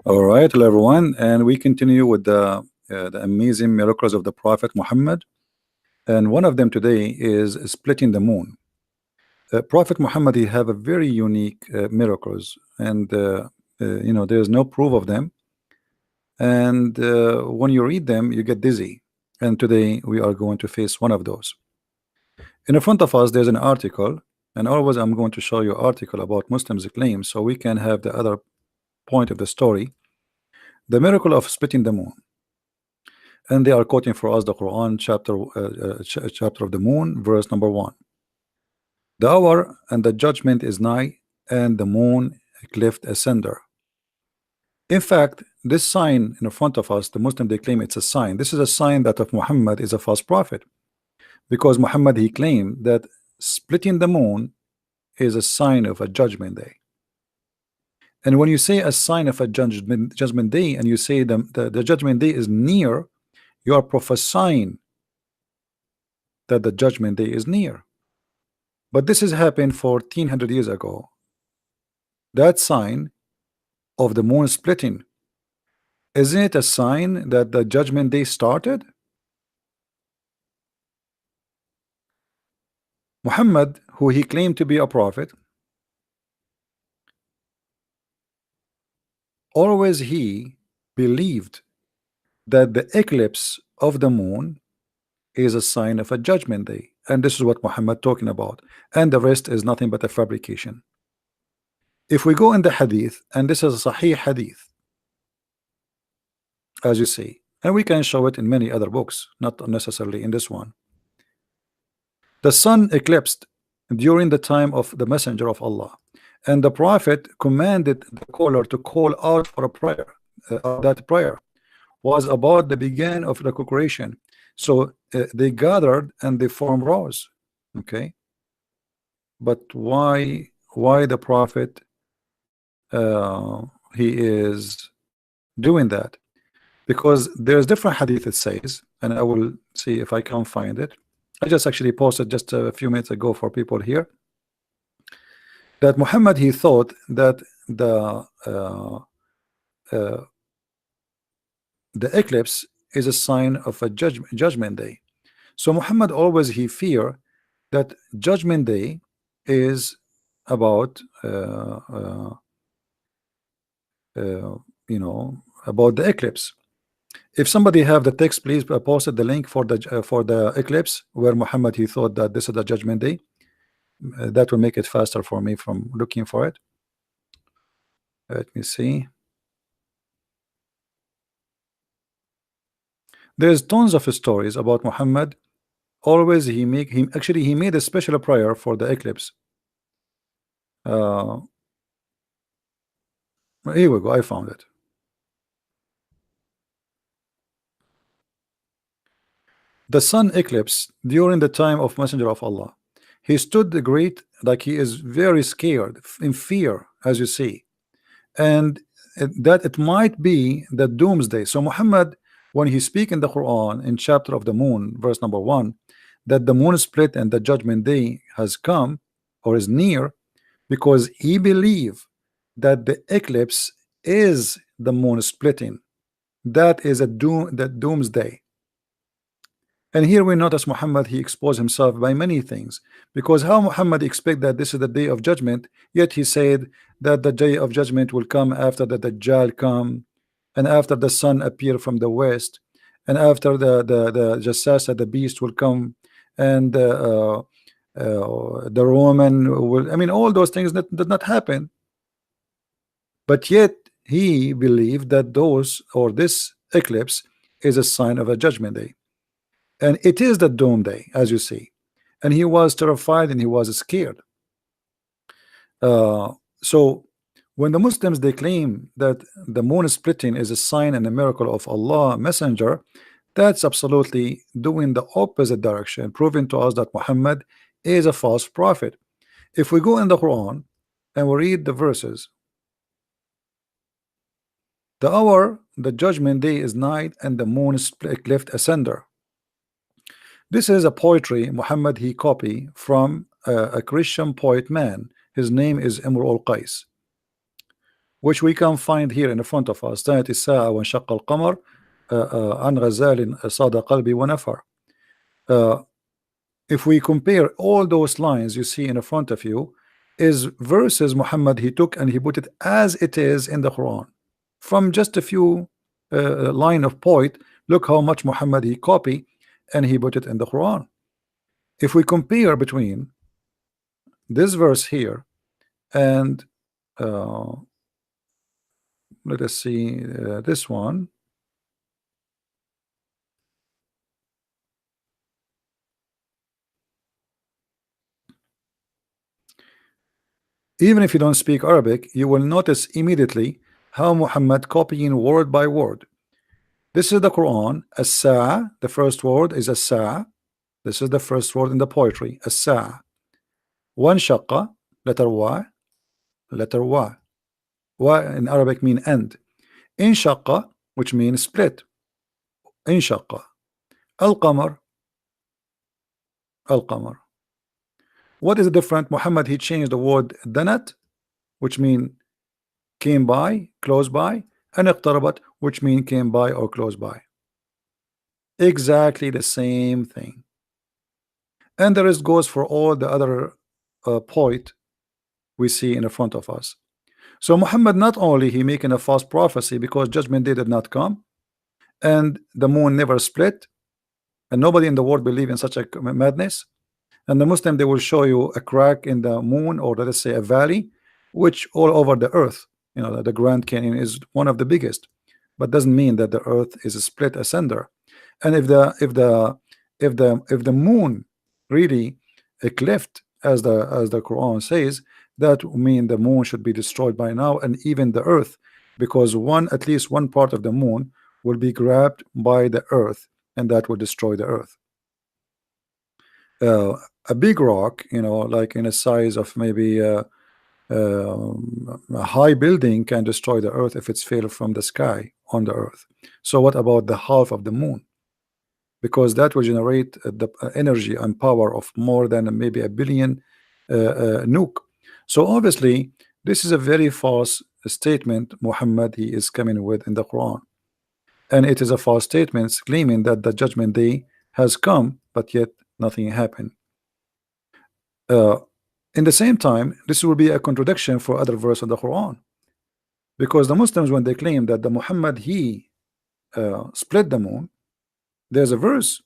All right, hello everyone, and we continue with the amazing miracles of the Prophet Muhammad, and one of them today is splitting the moon. Prophet Muhammad, he have a very unique miracles, and there's no proof of them, and when you read them, you get dizzy. And today we are going to face one of those. In front of us, there's an article, and always I'm going to show you article about Muslims' claims, so we can have the other point of the story. The miracle of splitting the moon, and they are quoting for us the Quran chapter of the moon, verse number 1. The hour and the judgment is nigh, and the moon cleft asunder. In fact, this sign in front of us, the Muslim, they claim it's a sign. This is a sign that of Muhammad is a false prophet, because Muhammad, he claimed that splitting the moon is a sign of a judgment day. And when you say a sign of a judgment day, and you say the judgment day is near, you are prophesying that the judgment day is near. But this has happened 1400 years ago. That sign of the moon splitting, isn't it a sign that the judgment day started? Muhammad, who he claimed to be a prophet, always he believed that the eclipse of the moon is a sign of a judgment day, and this is what Muhammad talking about, and the rest is nothing but a fabrication. If we go in the hadith, and this is a sahih hadith, as you see, and we can show it in many other books, not necessarily in this one. The sun eclipsed during the time of the messenger of Allah, and the prophet commanded the caller to call out for a prayer. That prayer was about the beginning of the creation. So they gathered and they formed rows. Okay, but why the prophet he is doing that? Because there's different hadith it says, and I will see if I can find it. I just actually posted just a few minutes ago for people here, that Muhammad, he thought that the eclipse is a sign of a judgment day. So Muhammad always he fear that judgment day is about about the eclipse. If somebody have the text, please post the link for the eclipse where Muhammad he thought that this is the judgment day. That will make it faster for me from looking for it. Let me see. There's tons of stories about Muhammad. Always he made a special prayer for the eclipse. Here we go. I found it. The sun eclipse during the time of Messenger of Allah. He stood great, like he is very scared, in fear, as you see, and that it might be the doomsday. So Muhammad, when he speak in the Quran in chapter of the moon, verse number 1, that the moon split and the judgment day has come or is near, because he believe that the eclipse is the moon splitting. That is a doomsday. And here we notice Muhammad, he exposed himself by many things, because how Muhammad expect that this is the day of judgment, yet he said that the day of judgment will come after the Dajjal come, and after the sun appear from the west, and after the Jassasa, the beast, will come, and the Roman will, I mean, all those things that did not happen. But yet he believed that this eclipse is a sign of a judgment day. And it is the doom day, as you see. And he was terrified and he was scared. So when the Muslims, they claim that the moon splitting is a sign and a miracle of Allah messenger, that's absolutely doing the opposite direction, proving to us that Muhammad is a false prophet. If we go in the Quran and we read the verses, The hour, the judgment day is night, and the moon is cleft asunder. This is a poetry Muhammad he copy from a Christian poet man. His name is Imr al-Qais, which we can find here in front of us. ثانية الساعة وانشق القمر عن غزال صاد قلبي ونفر. If we compare all those lines you see in front of you, is verses Muhammad he took and he put it as it is in the Quran from just a few line of poet. Look how much Muhammad he copy and he put it in the Quran. If we compare between this verse here and let us see this one. Even if you don't speak Arabic, you will notice immediately how Muhammad copying word by word. This is the Quran. As-Sa'a, the first word is As-Sa'a. This is the first word in the poetry. As-Sa'a. One shaqqa, letter Y, letter Y. Y in Arabic mean end. In shaqqa, which means split. In shaqqa. Al-Qamar, Al-Qamar. What is the different? Muhammad he changed the word danat, which mean came by, close by, and iqtarabat, which mean came by or close by. Exactly the same thing. And the rest goes for all the other poet we see in the front of us. So Muhammad not only he making a false prophecy because judgment day did not come, and the moon never split, and nobody in the world believe in such a madness. And the Muslim they will show you a crack in the moon, or let us say a valley, which all over the earth, you know, the Grand Canyon is one of the biggest, but doesn't mean that the earth is split asunder. And if the moon really a cleft, as the Quran says, that mean the moon should be destroyed by now, and even the earth, because at least one part of the moon will be grabbed by the earth, and that will destroy the earth. A big rock, you know, like in a size of maybe a high building, can destroy the earth if it's fell from the sky on the earth. So what about the half of the moon? Because that will generate the energy and power of more than maybe a billion nuke. So obviously this is a very false statement Muhammad he is coming with in the Quran, and it is a false statement claiming that the judgment day has come, but yet nothing happened. In the same time, this will be a contradiction for other verse of the Quran, because the Muslims, when they claim that the Muhammad he split the moon, there's a verse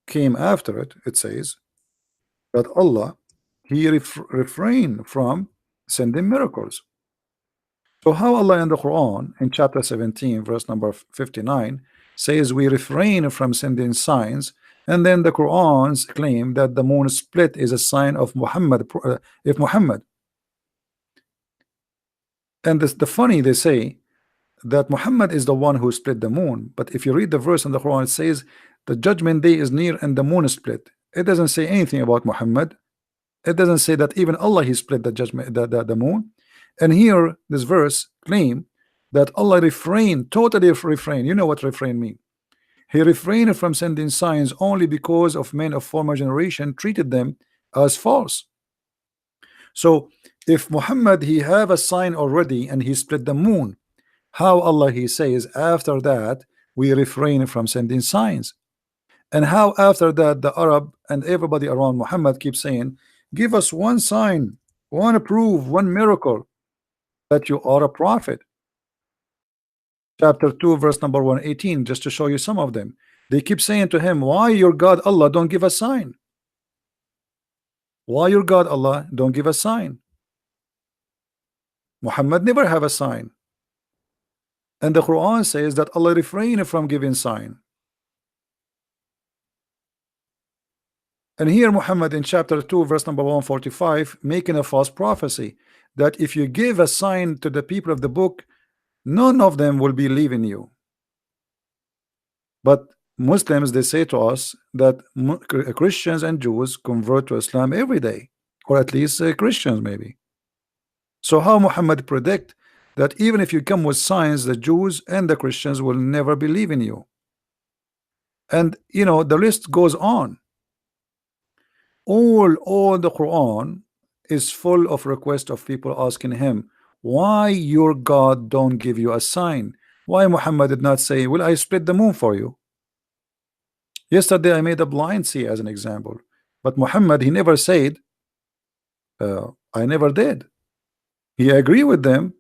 came after it. It says that Allah he refrained from sending miracles. So how Allah in the Quran in chapter 17 verse number 59 says we refrain from sending signs, and then the Quran's claim that the moon split is a sign of Muhammad, if Muhammad. And the funny, they say that Muhammad is the one who split the moon, but if you read the verse in the Quran, it says the judgment day is near and the moon is split. It doesn't say anything about Muhammad. It doesn't say that even Allah he split the judgment, the moon. And here this verse claim that Allah totally refrain. You know what refrain mean? He refrained from sending signs only because of men of former generation treated them as false. So if Muhammad he have a sign already and he split the moon, how Allah he says after that we refrain from sending signs? And how after that the Arab and everybody around Muhammad keep saying, give us one sign, one proof, one miracle that you are a prophet. Chapter 2 verse number 118, just to show you some of them. They keep saying to him, why your God Allah don't give a sign? Why your God Allah don't give a sign? Muhammad never have a sign. And the Quran says that Allah refrained from giving sign. And here Muhammad in chapter 2 verse number 145 making a false prophecy that if you give a sign to the people of the book, none of them will believe in you. But Muslims, they say to us that Christians and Jews convert to Islam every day, or at least Christians maybe. So how Muhammad predict that even if you come with signs, the Jews and the Christians will never believe in you. And you know, the list goes on. All the Quran is full of requests of people asking him, why your God don't give you a sign? Why Muhammad did not say, will I split the moon for you? Yesterday I made a blind see as an example, but Muhammad, he never said, I never did. He agreed with them,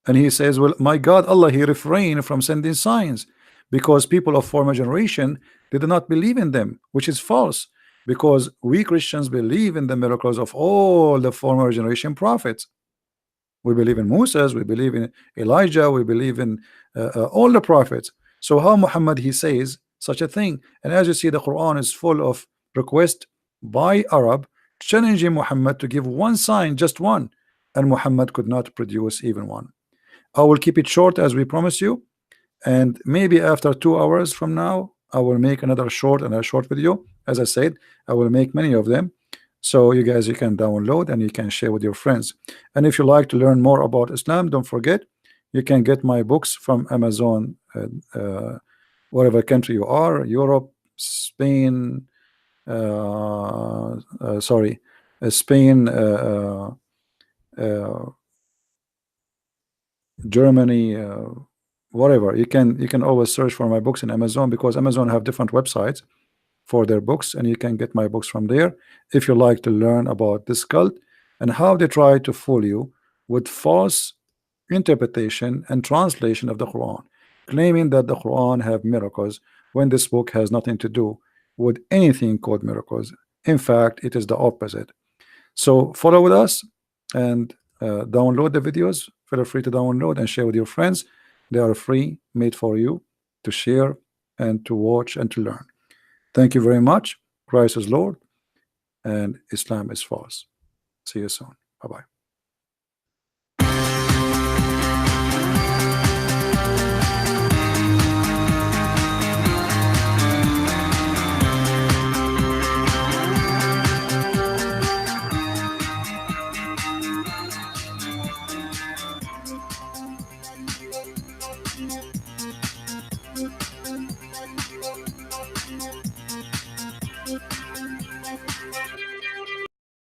and he says, well, my God Allah, he refrained from sending signs because people of former generation did not believe in them, which is false, because we Christians believe in the miracles of all the former generation prophets. We believe in Moses, we believe in Elijah, we believe in all the prophets. So how Muhammad he says such a thing? And as you see, the Quran is full of requests by Arab challenging Muhammad to give one sign, just one, and Muhammad could not produce even one. I will keep it short as we promise you, and maybe after 2 hours from now I will make another short and a short video. As I said, I will make many of them, so you guys, you can download and you can share with your friends. And if you like to learn more about Islam, don't forget you can get my books from Amazon, whatever country you are, Europe, Spain, sorry, Spain, Germany, whatever. You can always search for my books in Amazon, because Amazon have different websites for their books, and you can get my books from there if you like to learn about this cult and how they try to fool you with false interpretation and translation of the Quran, claiming that the Quran have miracles when this book has nothing to do with anything called miracles. In fact, it is the opposite. So follow with us and download the videos. Feel free to download and share with your friends. They are free, made for you to share and to watch and to learn. Thank you very much. Christ is Lord and Islam is false. See you soon. Bye-bye.